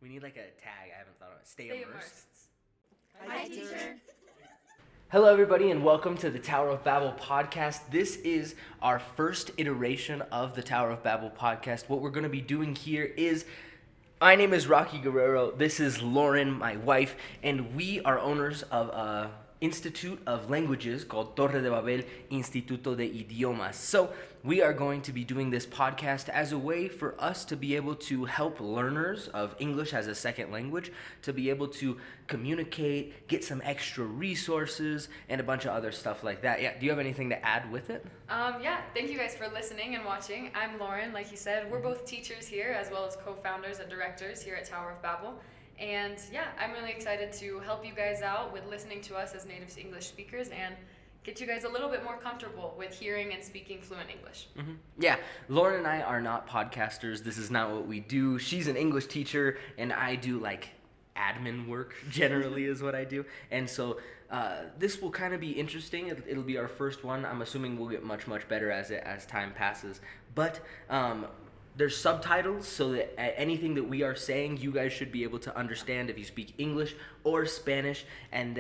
We need like a tag. I haven't thought of it. Stay immersed. Hi, teacher. Hello, everybody, and welcome to the Tower of Babel podcast. This is our first iteration of the Tower of Babel podcast. What we're going to be doing here is, my name is Rocky Guerrero. This is Lauren, my wife, and we are owners of a institute of languages called Torre De Babel Instituto de Idiomas. So we are going to be doing this podcast as a way for us to be able to help learners of English as a second language to be able to communicate, get some extra resources, and a bunch of other stuff like that. Yeah, do you have anything to add with it? Thank you guys for listening and watching. I'm Lauren, like you said. We're both teachers here as well as co-founders and directors here at Tower of Babel. And I'm really excited to help you guys out with listening to us as native English speakers and get you guys a little bit more comfortable with hearing and speaking fluent English. Mm-hmm. Yeah, Lauren and I are not podcasters. This is not what we do. She's an English teacher, and I do like admin work generally is what I do. And so this will kind of be interesting. It'll be our first one. I'm assuming we'll get much, much better as time passes. But there's subtitles, so that anything that we are saying, you guys should be able to understand if you speak English or Spanish. And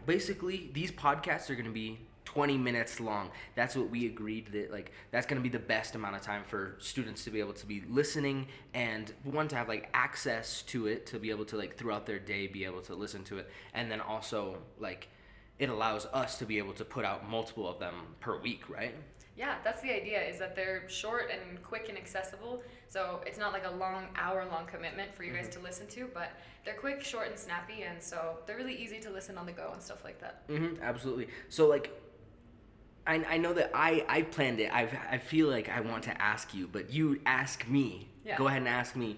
basically, these podcasts are going to be 20 minutes long. That's what we agreed that that's going to be the best amount of time for students to be able to be listening and one to have access to it, to be able to throughout their day be able to listen to it, and then also it allows us to be able to put out multiple of them per week, right? Yeah, that's the idea, is that they're short and quick and accessible. So it's not like a hour-long commitment for you guys to listen to, but they're quick, short, and snappy, and so they're really easy to listen on the go and stuff like that. Mm-hmm, absolutely. So I know that I planned it. I feel like I want to ask you, but you ask me. Yeah. Go ahead and ask me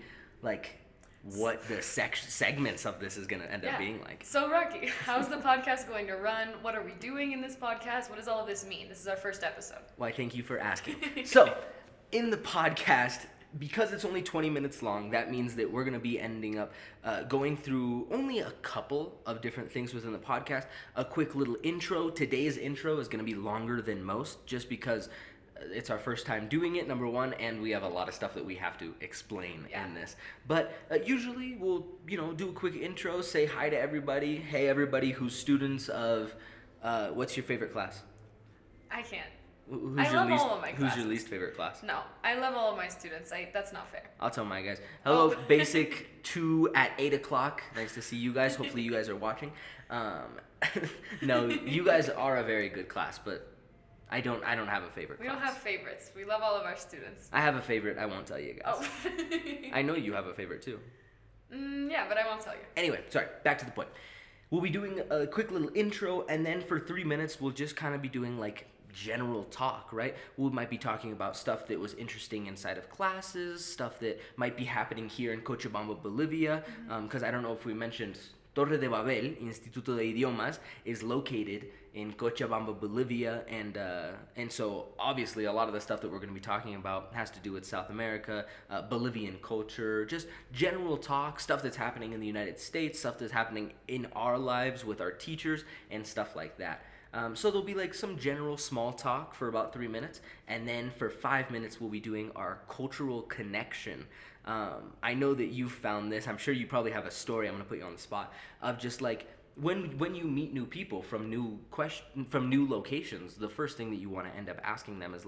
what the segments of this is going to end up being like. So, Rocky, how's the podcast going to run? What are we doing in this podcast? What does all of this mean? This is our first episode. Why, thank you for asking. So, in the podcast, because it's only 20 minutes long, that means that we're going to be ending up going through only a couple of different things within the podcast. A quick little intro. Today's intro is going to be longer than most, just because it's our first time doing it, number one, and we have a lot of stuff that we have to explain in this. But usually we'll, do a quick intro, say hi to everybody. Hey, everybody who's students of, what's your favorite class? I can't. I love all of my classes. Who's your least favorite class? No, I love all of my students. That's not fair. I'll tell my guys. Hello, Basic 2 at 8 o'clock. Nice to see you guys. Hopefully you guys are watching. No, you guys are a very good class, but I don't have a favorite class. We don't have favorites. We love all of our students. I have a favorite. I won't tell you guys. Oh. I know you have a favorite too. Yeah, but I won't tell you. Anyway, sorry. Back to the point. We'll be doing a quick little intro, and then for 3 minutes, we'll just kind of be doing general talk, right? We might be talking about stuff that was interesting inside of classes, stuff that might be happening here in Cochabamba, Bolivia, because I don't know if we mentioned Torre De Babel Instituto de Idiomas is located in Cochabamba, Bolivia, and so obviously a lot of the stuff that we're going to be talking about has to do with South America, Bolivian culture, just general talk, stuff that's happening in the United States, stuff that's happening in our lives with our teachers, and stuff like that. So there'll be some general small talk for about 3 minutes, and then for 5 minutes we'll be doing our cultural connection. I know that you found this. I'm sure you probably have a story. I'm going to put you on the spot of just when you meet new people from new locations, the first thing that you want to end up asking them is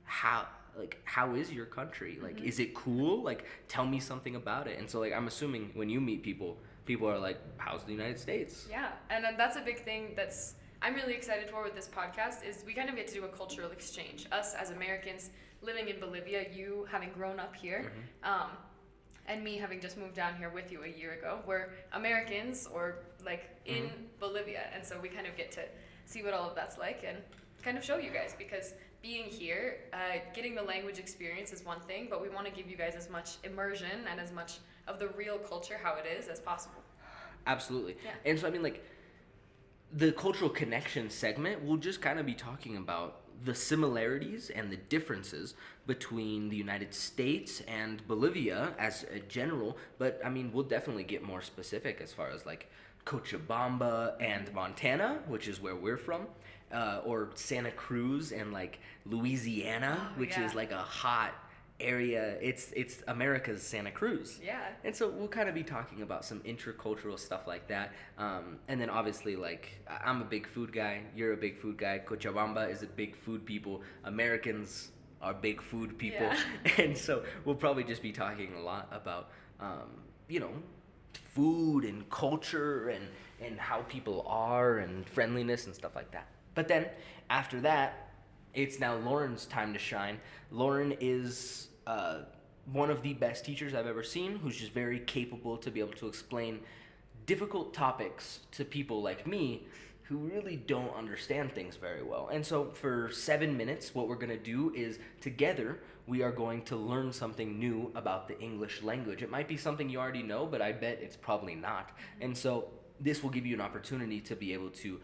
how is your country? Is it cool? Tell me something about it. And so I'm assuming when you meet people are like, how's the United States? Yeah, and that's a big thing I'm really excited for with this podcast is we kind of get to do a cultural exchange. Us as Americans living in Bolivia, you having grown up here, and me having just moved down here with you a year ago. We're Americans or in Bolivia, and so we kind of get to see what all of that's like and kind of show you guys, because being here, getting the language experience is one thing, but we want to give you guys as much immersion and as much of the real culture, how it is, as possible. Absolutely. Yeah. And so the cultural connection segment, we'll just kind of be talking about the similarities and the differences between the United States and Bolivia as a general, but we'll definitely get more specific as far as Cochabamba and Montana, which is where we're from, or Santa Cruz and Louisiana, which is a hot area. It's America's Santa Cruz. Yeah. And so we'll kind of be talking about some intercultural stuff like that. And then obviously, like, I'm a big food guy. You're a big food guy. Cochabamba is a big food people. Americans are big food people. Yeah. And so we'll probably just be talking a lot about, you know, food and culture and how people are and friendliness and stuff like that. But then after that, it's now Lauren's time to shine. Lauren is one of the best teachers I've ever seen, who's just very capable to be able to explain difficult topics to people like me who really don't understand things very well. And so for 7 minutes, what we're going to do is together, we are going to learn something new about the English language. It might be something you already know, but I bet it's probably not. And so this will give you an opportunity to be able to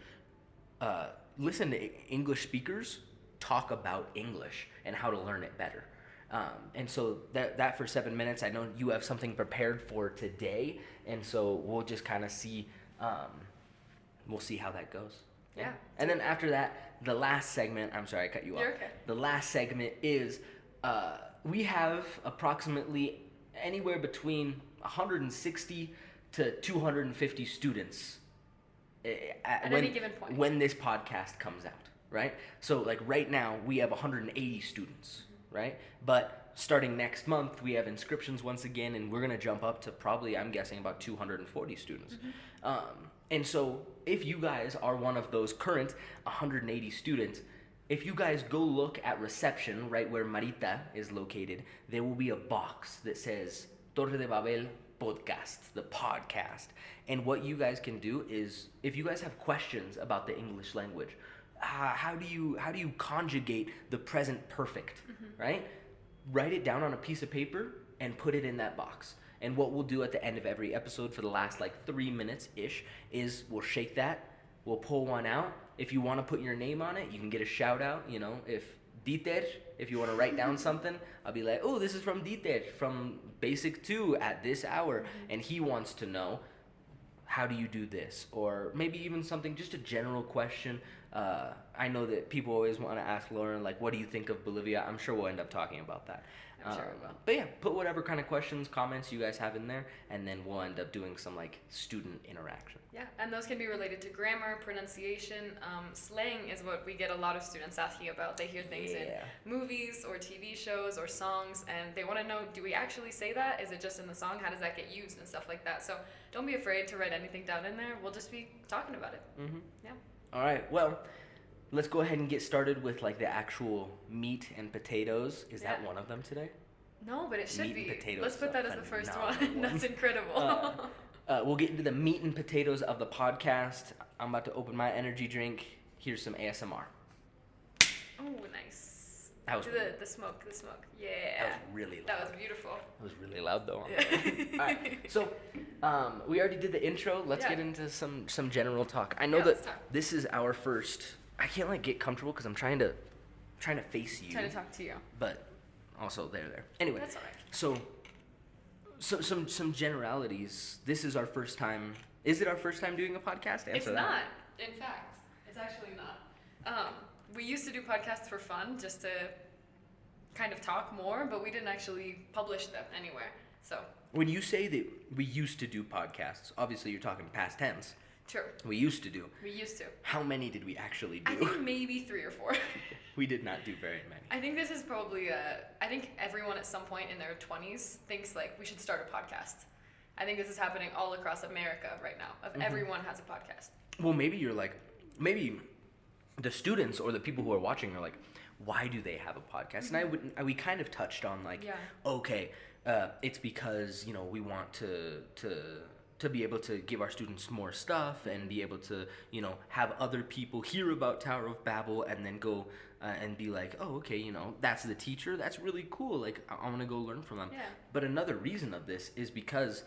listen to English speakers talk about English and how to learn it better. And so that for 7 minutes, I know you have something prepared for today, and so we'll just kind of see, we'll see how that goes. Yeah. And then after that, the last segment, I'm sorry I cut you off. You're okay. The last segment is, we have approximately anywhere between 160 to 250 students at any given point when this podcast comes out, right? So like right now we have 180 students, right? But starting next month we have inscriptions once again, and we're gonna jump up to probably, I'm guessing, about 240 students. And so if you guys are one of those current 180 students, if you guys go look at reception, right where Marita is located, there will be a box that says Torre De Babel Podcast, the podcast. And what you guys can do is, if you guys have questions about the English language, how do you conjugate the present perfect, right? Write it down on a piece of paper and put it in that box. And what we'll do at the end of every episode for the last like 3 minutes-ish is we'll shake that, we'll pull one out. If you want to put your name on it, you can get a shout out, you know, if you want to write down something, I'll be like, oh, this is from Dieter, from Basic 2 at this hour, and he wants to know, how do you do this? Or maybe even something, just a general question. I know that people always want to ask Lauren, like, what do you think of Bolivia? I'm sure we'll end up talking about that. I'm sure we will. But yeah, put whatever kind of questions, comments you guys have in there, and then we'll end up doing some like student interaction. Yeah, and those can be related to grammar, pronunciation. Slang is what we get a lot of students asking about. They hear things in movies or TV shows or songs, and they want to know, do we actually say that? Is it just in the song? How does that get used and stuff like that? So don't be afraid to write anything down in there. We'll just be talking about it. Yeah. All right, well, let's go ahead and get started with like the actual meat and potatoes. Is that one of them today? No, but it should meat be. And potatoes. Let's put that as the first one. That's incredible. We'll get into the meat and potatoes of the podcast. I'm about to open my energy drink. Here's some ASMR. Oh, nice. That was the smoke. Yeah. That was really loud. That was beautiful. That was really loud though. Yeah. All right. So, we already did the intro. Let's get into some general talk. I know that this is our first. I can't like get comfortable because I'm trying to face you. Trying to talk to you. But also there. Anyway. That's all right. So some generalities. This is our first time. Is it our first time doing a podcast? Answer it's that. not. In fact, it's actually not. We used to do podcasts for fun, just to kind of talk more, but we didn't actually publish them anywhere. So when you say that we used to do podcasts, obviously you're talking past tense. True. We used to do. We used to. How many did we actually do? I think maybe 3 or 4. We did not do very many. I think this is probably I think everyone at some point in their 20s thinks like we should start a podcast. I think this is happening all across America right now. Everyone has a podcast. Well, maybe the students or the people who are watching are like, why do they have a podcast? And we kind of touched on like, okay, it's because, you know, we want to be able to give our students more stuff and be able to, you know, have other people hear about Tower of Babel and then go and be like, oh, okay, you know, that's the teacher. That's really cool. Like, I want to go learn from them. Yeah. But another reason of this is because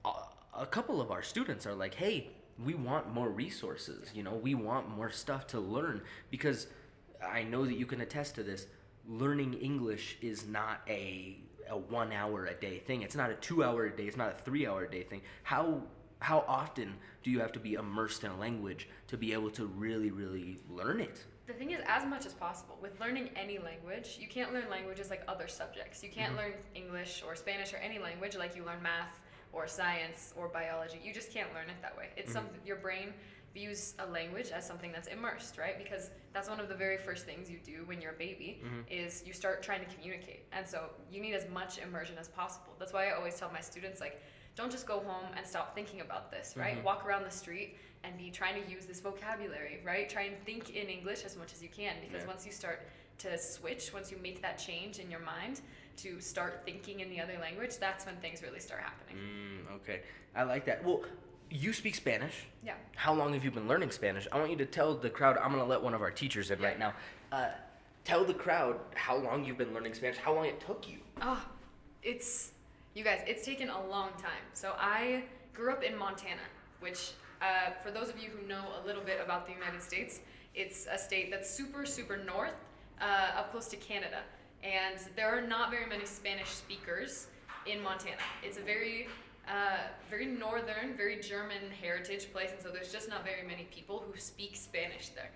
a couple of our students are like, hey, we want more resources. You know, we want more stuff to learn, because I know that you can attest to this. Learning English is not a 1 hour a day thing. It's not a 2 hour a day. It's not a 3 hour a day thing. How often do you have to be immersed in a language to be able to really, really learn it? The thing is, as much as possible, with learning any language, you can't learn languages like other subjects. You can't learn English or Spanish or any language like you learn math or science or biology. You just can't learn it that way. It's something, your brain views a language as something that's immersed, right? Because that's one of the very first things you do when you're a baby is you start trying to communicate. And so you need as much immersion as possible. That's why I always tell my students, like, don't just go home and stop thinking about this, right? Walk around the street and be trying to use this vocabulary, right? Try and think in English as much as you can, because once you start to switch, once you make that change in your mind to start thinking in the other language, that's when things really start happening. Okay, I like that. Well, you speak Spanish. Yeah. How long have you been learning Spanish? I want you to tell the crowd, I'm going to let one of our teachers in right now. Tell the crowd how long you've been learning Spanish, how long it took you. You guys, it's taken a long time. So I grew up in Montana, which for those of you who know a little bit about the United States, it's a state that's super, super north, up close to Canada. And there are not very many Spanish speakers in Montana. It's a very northern, very German heritage place, and so there's just not very many people who speak Spanish there.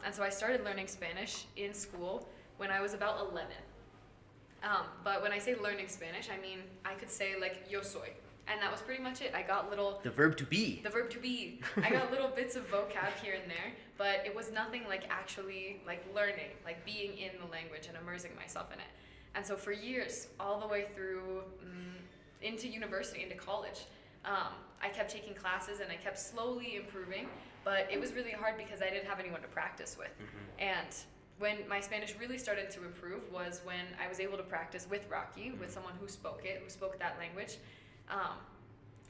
And so I started learning Spanish in school when I was about 11. But when I say learning Spanish, I mean, I could say like, yo soy. And that was pretty much it. I got little... The verb to be. The verb to be. I got little bits of vocab here and there, but it was nothing like actually like learning, like being in the language and immersing myself in it. And so for years, all the way through into university, into college, I kept taking classes and I kept slowly improving, but it was really hard because I didn't have anyone to practice with. And when my Spanish really started to improve was when I was able to practice with Rocky, with someone who spoke that language.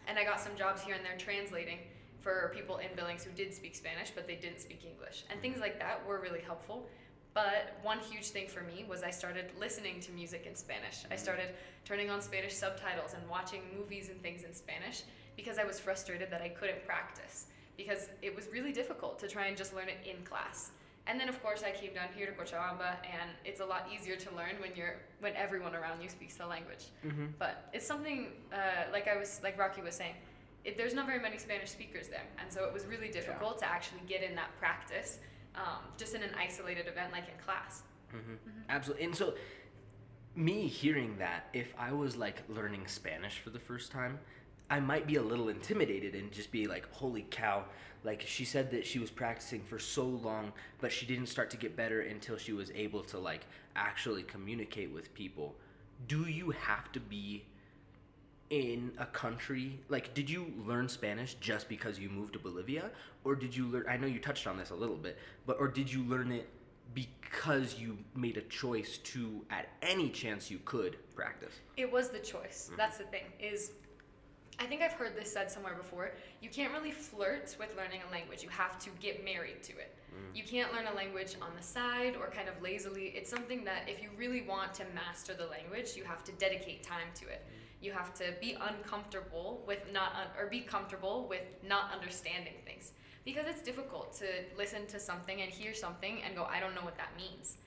And I got some jobs here and there translating for people in Billings who did speak Spanish, but they didn't speak English. And things like that were really helpful. But one huge thing for me was I started listening to music in Spanish. I started turning on Spanish subtitles and watching movies and things in Spanish because I was frustrated that I couldn't practice, because it was really difficult to try and just learn it in class. And then of course I came down here to Cochabamba, and it's a lot easier to learn when everyone around you speaks the language. But it's something like Rocky was saying, there's not very many Spanish speakers there, and so it was really difficult to actually get in that practice, just in an isolated event like in class. Absolutely. And so me hearing that, if I was like learning Spanish for the first time, I might be a little intimidated and just be like, holy cow, like she said that she was practicing for so long, but she didn't start to get better until she was able to like actually communicate with people. Do you have to be in a country, like did you learn Spanish just because you moved to Bolivia, or did you learn, I know you touched on this a little bit, but or did you learn it because you made a choice to, at any chance you could, practice? It was the choice. That's the thing, is I think I've heard this said somewhere before. You can't really flirt with learning a language. You have to get married to it. You can't learn a language on the side or kind of lazily. It's something that if you really want to master the language, you have to dedicate time to it. You have to be uncomfortable with be comfortable with not understanding things. Because it's difficult to listen to something and hear something and go, I don't know what that means.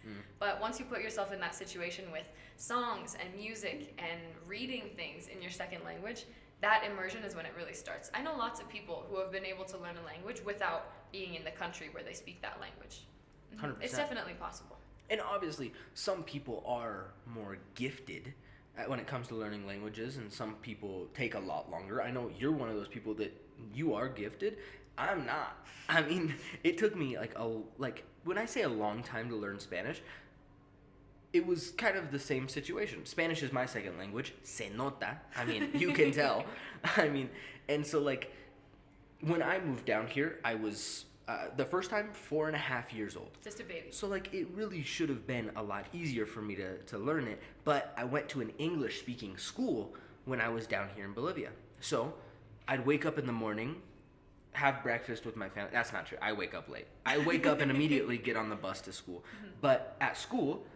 But once you put yourself in that situation with songs and music and reading things in your second language, that immersion is when it really starts. I know lots of people who have been able to learn a language without being in the country where they speak that language. 100%. It's definitely possible. And obviously, some people are more gifted when it comes to learning languages, and some people take a lot longer. I know you're one of those people that you are gifted. I'm not. I mean, it took me like when I say a long time to learn Spanish, it was kind of the same situation. Spanish is my second language. Se nota. I mean, you can tell. I mean, and so like when I moved down here, I was the first time 4.5 years old. Just a baby. So like it really should have been a lot easier for me to learn it. But I went to an English speaking school when I was down here in Bolivia. So I'd wake up in the morning, have breakfast with my family. That's not true. I wake up late. I wake up and immediately get on the bus to school. But at school,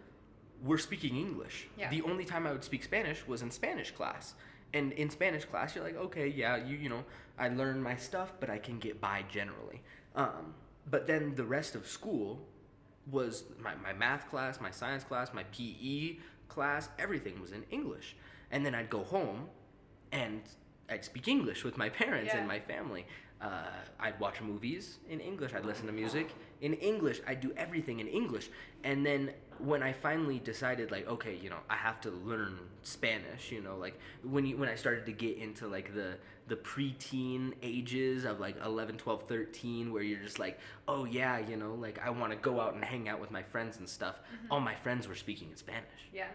we're speaking English. Yeah. The only time I would speak Spanish was in Spanish class. And in Spanish class, you're like, okay, yeah, you know, I learn my stuff, but I can get by generally. But then the rest of school was my math class, my science class, my PE class, everything was in English. And then I'd go home and I'd speak English with my parents Yeah. and my family. I'd watch movies in English. I'd listen to music in English. I'd do everything in English. And then when I finally decided, like, okay, you know, I have to learn Spanish, you know, like when I started to get into like the preteen ages of like 11, 12, 13, where you're just like, oh yeah, you know, like I want to go out and hang out with my friends and stuff. All my friends were speaking in Spanish. Yeah.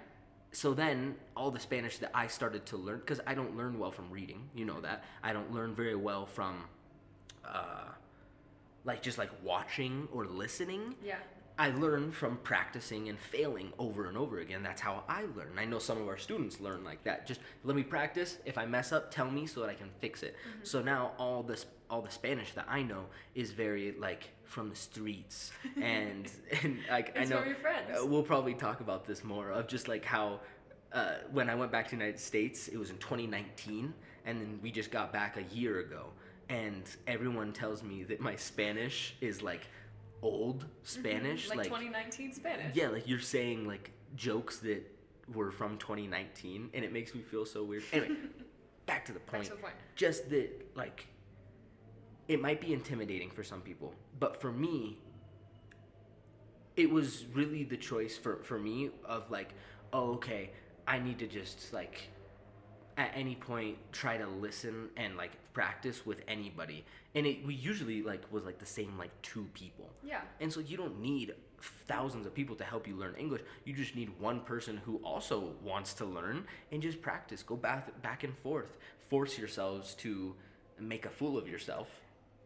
So then all the Spanish that I started to learn, because I don't learn well from reading, you know that. I don't learn very well from like just like watching or listening. Yeah. I learn from practicing and failing over and over again. That's how I learn. I know some of our students learn like that. Just let me practice. If I mess up, tell me so that I can fix it. So now all the Spanish that I know is very like from the streets and like It's I know from your friends. we'll probably talk about this more of just like how when I went back to the United States, it was in 2019, and then we just got back a year ago, and everyone tells me that my Spanish is like old Spanish, Like 2019 Spanish. yeah, like you're saying like jokes that were from 2019, and it makes me feel so weird. Anyway, back to the point. Back to the point. Just that, like, it might be intimidating for some people, but for me, it was really the choice for me of like, oh, okay, I need to just like at any point try to listen and like practice with anybody, and we usually like was like the same like 2 people. Yeah. And so you don't need thousands of people to help you learn English. You just need one person who also wants to learn, and just practice. Go back and forth. Force yourselves to make a fool of yourself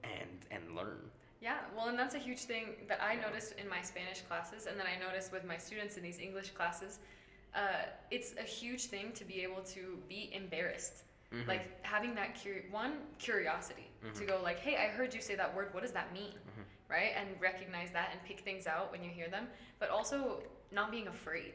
and learn. Yeah, well, and that's a huge thing that I noticed in my Spanish classes, and then I noticed with my students in these English classes. It's a huge thing to be able to be embarrassed. Like having that curiosity to go like, hey, I heard you say that word. What does that mean? Right? And recognize that and pick things out when you hear them. But also not being afraid.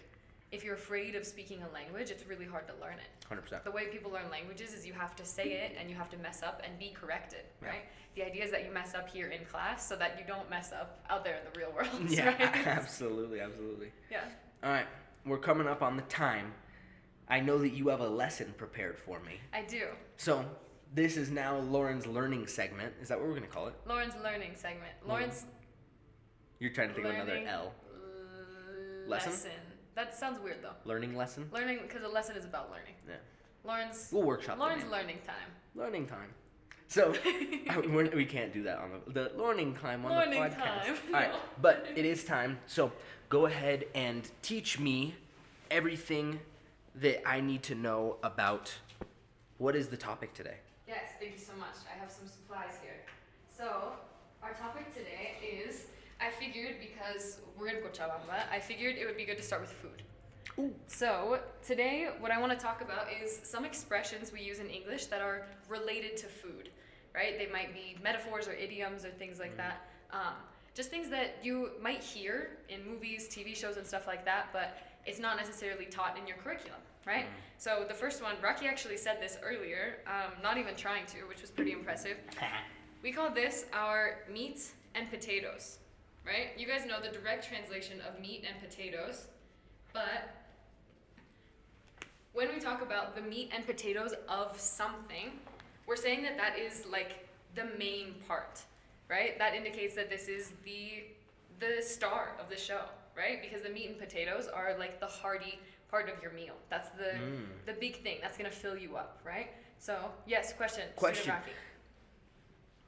If you're afraid of speaking a language, it's really hard to learn it. 100%. The way people learn languages is you have to say it and you have to mess up and be corrected, right? The idea is that you mess up here in class so that you don't mess up out there in the real world. Yeah, right? absolutely. Yeah. All right, we're coming up on the time. I know that you have a lesson prepared for me. I do. So this is now Lauren's learning segment. Is that what we're going to call it? Lauren's learning segment. Lauren's You're trying to think of another learning L. Lesson? That sounds weird though. Learning lesson? Learning, because a lesson is about learning. Yeah. Lauren's We'll workshop the Lauren's name. learning time. Learning time. So we can't do that on the learning time on Learning the podcast. time. All right, No. but it is time. So go ahead and teach me everything that I need to know about what is the topic today. Yes, thank you so much. I have some supplies here. So our topic today is, I figured because we're in Cochabamba, I figured it would be good to start with food. Ooh. So today what I want to talk about is some expressions we use in English that are related to food, right? They might be metaphors or idioms or things like that. Just things that you might hear in movies, TV shows and stuff like that, but it's not necessarily taught in your curriculum, right? So the first one, Rocky actually said this earlier, not even trying to, which was pretty impressive. We call this our meat and potatoes, right? You guys know the direct translation of meat and potatoes, but when we talk about the meat and potatoes of something, we're saying that that is like the main part, right? That indicates that this is the star of the show, right? Because the meat and potatoes are like the hearty part of your meal. That's the big thing. That's gonna fill you up, right? So yes, question. Question. Rocky.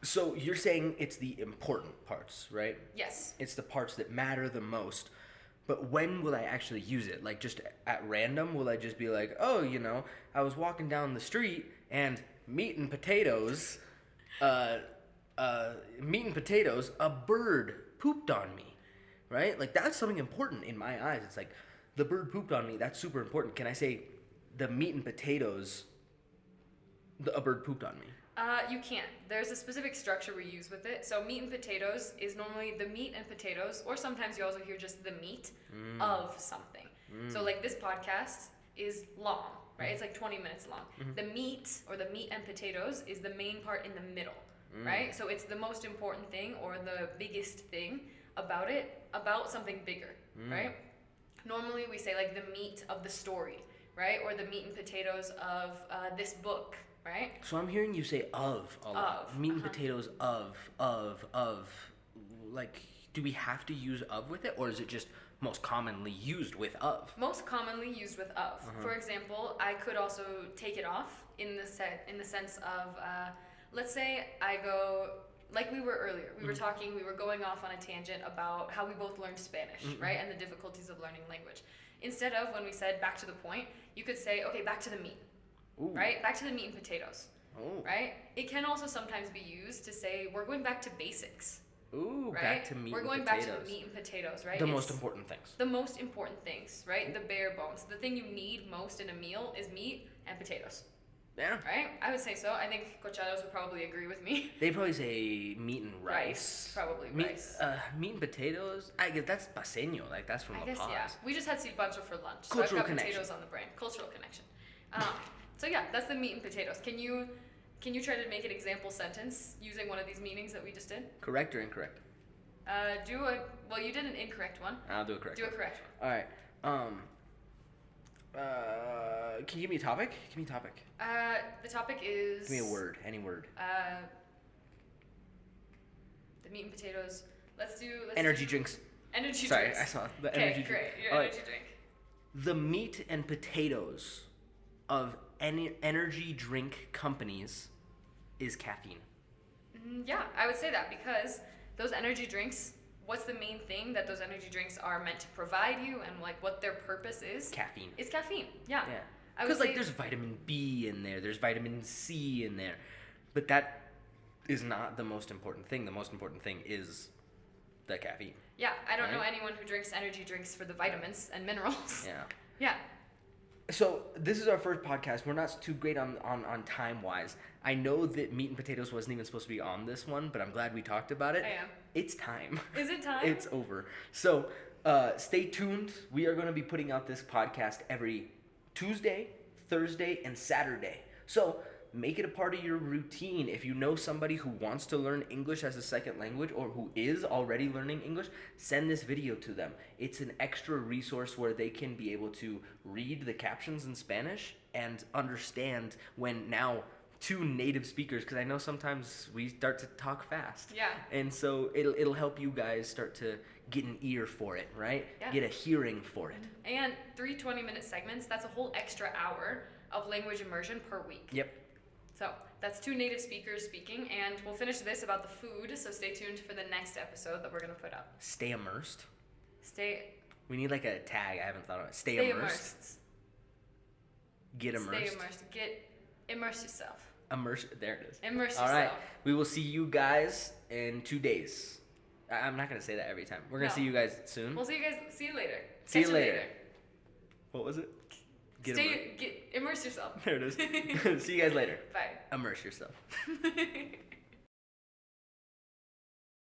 So you're saying it's the important parts, right? Yes. It's the parts that matter the most. But when will I actually use it? Like just at random? Will I just be like, oh, you know, I was walking down the street and meat and potatoes, a bird pooped on me, right? Like that's something important in my eyes. It's like the bird pooped on me. That's super important. Can I say the meat and potatoes, a bird pooped on me? You can't. There's a specific structure we use with it. So meat and potatoes is normally the meat and potatoes, or sometimes you also hear just the meat of something. So like this podcast is long, right? It's like 20 minutes long. The meat or the meat and potatoes is the main part in the middle, right? So it's the most important thing or the biggest thing about it, about something bigger, right? Normally we say like the meat of the story, right? Or the meat and potatoes of this book, right? So I'm hearing you say of a lot. Of, Meat and potatoes of. Like, do we have to use of with it, or is it just most commonly used with of? Most commonly used with of. For example, I could also take it off in the sense of, let's say I go, like we were earlier, we were talking, we were going off on a tangent about how we both learned Spanish, right? And the difficulties of learning language. Instead of, when we said back to the point, you could say, okay, back to the meat, right? Back to the meat and potatoes, right? It can also sometimes be used to say, we're going back to basics. Ooh, right? back to meat We're and going potatoes. back to the meat and potatoes, right? The most important things. The most important things, right? The bare bones. The thing you need most in a meal is meat and potatoes. Yeah. Right? I would say so. I think Cochados would probably agree with me. They probably say meat and rice. Probably meat, rice. Meat and potatoes. I guess that's paseño. Like that's from I La guess, Paz. yeah. We just had cilantro for lunch. So Cultural I've got connection. potatoes on the brain. Cultural connection. So yeah, that's the meat and potatoes. Can you try to make an example sentence using one of these meanings that we just did? Correct or incorrect? Well, you did an incorrect one. I'll do a correct. Do a correct one. All right. Can you give me a topic? Give me a topic. The topic is. Give me a word. Any word. The meat and potatoes. Let's Energy do drinks. Energy Sorry, drinks. I saw the Okay, energy drink. great. Your All energy right. drink. The meat and potatoes of any energy drink companies is caffeine. Yeah, I would say that because those energy drinks, what's the main thing that those energy drinks are meant to provide you and like what their purpose is? Caffeine. It's caffeine. Yeah. Yeah. I would Because like say- there's vitamin B in there, there's vitamin C in there, but that is not the most important thing. The most important thing is the caffeine. Yeah, I don't know Right? anyone who drinks energy drinks for the vitamins and minerals. Yeah. Yeah. So this is our first podcast. We're not too great on time wise. I know that meat and potatoes wasn't even supposed to be on this one, but I'm glad we talked about it. I am. It's time. Is it time? It's over. So stay tuned. We are going to be putting out this podcast every Tuesday, Thursday, and Saturday. So make it a part of your routine. If you know somebody who wants to learn English as a second language or who is already learning English, send this video to them. It's an extra resource where they can be able to read the captions in Spanish and understand when now two native speakers, because I know sometimes we start to talk fast. Yeah. And so it'll help you guys start to get an ear for it, right? Yeah. Get a hearing for it. And 3 20-minute segments, that's a whole extra hour of language immersion per week. Yep. So that's 2 native speakers speaking, and we'll finish this about the food, so stay tuned for the next episode that we're going to put up. Stay immersed. Stay We need like a tag. I haven't thought of it. Stay immersed. Get immersed. Stay immersed. Immerse yourself. Immerse. There it is. Immerse All yourself. right. We will see you guys in 2 days. I'm not gonna say that every time. We're gonna No. see you guys soon. We'll see you guys. See you later. See Catch you later. What was it? Immerse yourself. There it is. See you guys later. Bye. Immerse yourself.